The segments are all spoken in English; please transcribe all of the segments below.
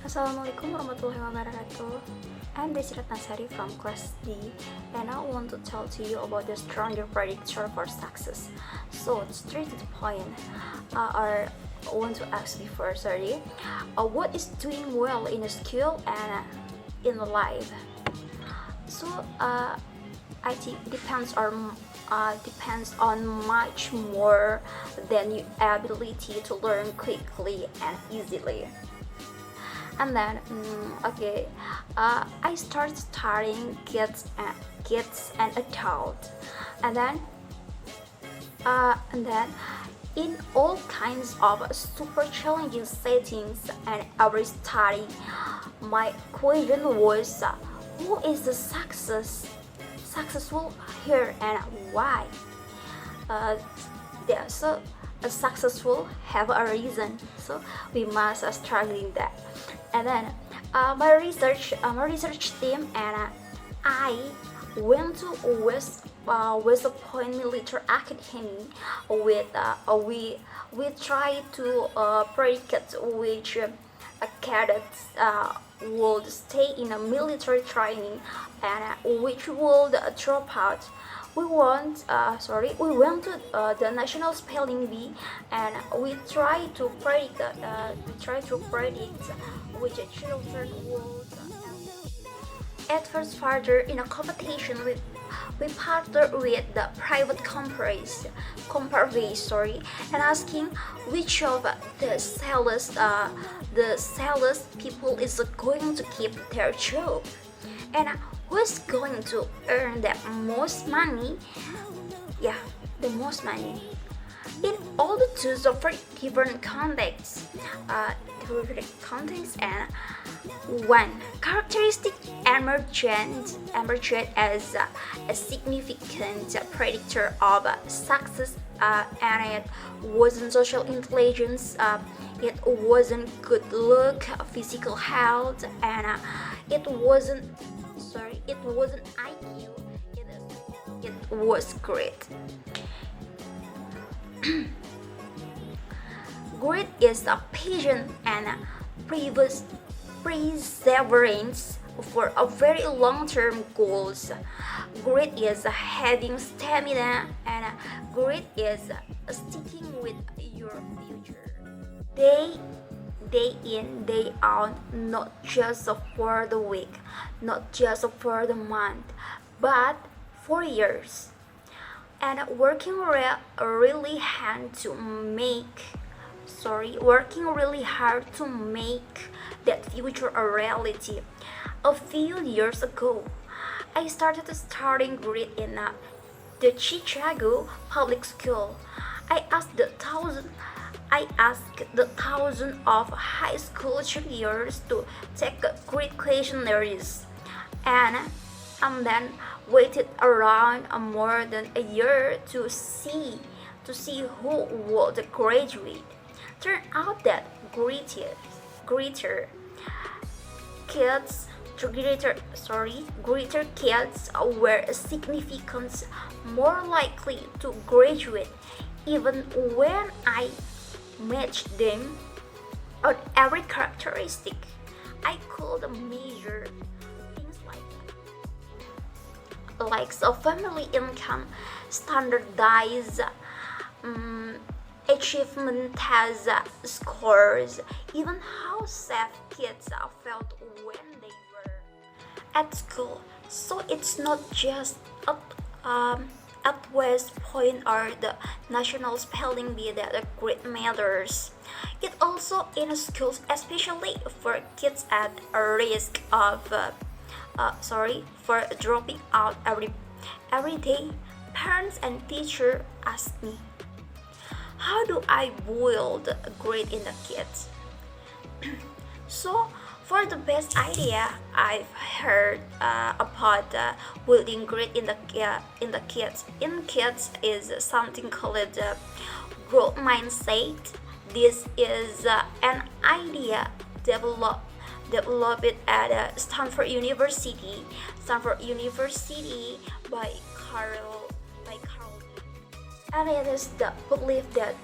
Assalamualaikum warahmatullahi wabarakatuh. I'm Desi Ratnasari from class D, and I want to tell to you about the stronger predictor for success. So, straight to the point, I want to ask you first, what is doing well in a school and in life? So, I think depends on much more than your ability to learn quickly and easily. And then I start studying kids and adults, and then in all kinds of super challenging settings and every study, my question was, who is the successful here and why? Yeah, so a successful have a reason, so we must struggling that. And then my research team and I went to West Point Military Academy. With we try to predict which cadets would stay in a military training and which would drop out. We went to the National Spelling Bee, and we try to predict which children would advance further in a competition. We partnered with the private companies, and asking which of the sales people is going to keep their job, and who's going to earn the most money. Yeah, the most money in all the tools of different contexts. And one characteristic emerged as a significant predictor of success, and it wasn't social intelligence, it wasn't good look, physical health, and it wasn't IQ, it was grit. Grit is a patience and perseverance for a very long-term goals. Grit is having stamina, and grit is sticking with your future. Day in, day out, not just for the week, not just for the month, but for years. And working really hard to make that future a reality. A few years ago, I started studying grit in the Chicago public school. I asked the thousand of high school juniors to take grit questionnaires, and then waited around more than a year to see who would graduate. Turned out that greater kids greater kids were significantly more likely to graduate, even when I matched them on every characteristic. I could measure things like family income, standardized achievement tests, scores, even how safe kids felt when they were at school. So it's not just at West Point or the National Spelling Bee that the grade matters. It also in schools, especially for kids at a risk of for dropping out every day. Parents and teachers ask me, how do I build a grade in the kids? So, for the best idea I've heard about building grade in the kids. In kids is something called growth mindset. This is an idea developed at Stanford University by Carl. And it is the belief that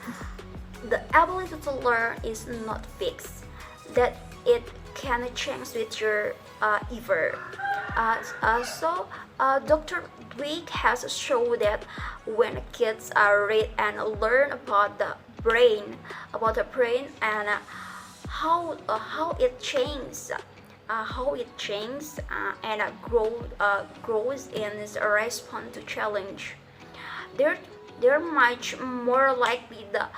the ability to learn is not fixed, that it can change with your ever. Dr. Dweck has shown that when kids read and learn about the brain and how it changes, and grows in response to challenge. They're they're much more likely the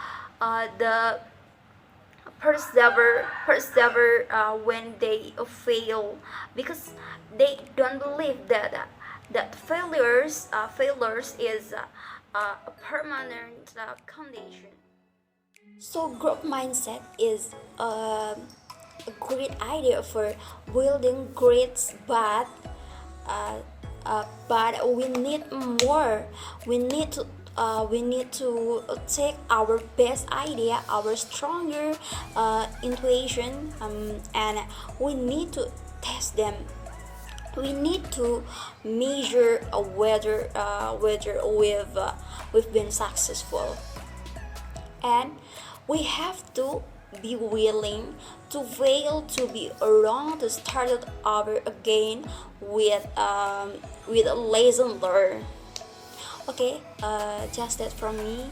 persevere when they fail, because they don't believe that failures is a permanent condition. So growth mindset is a great idea for building grades, uh, but we need more. We need to take our best idea, our stronger intuition, and we need to test them. We need to measure whether we've been successful, and we have to be willing to fail, to be wrong, to start it over again with a lesson learned. Okay, just that from me.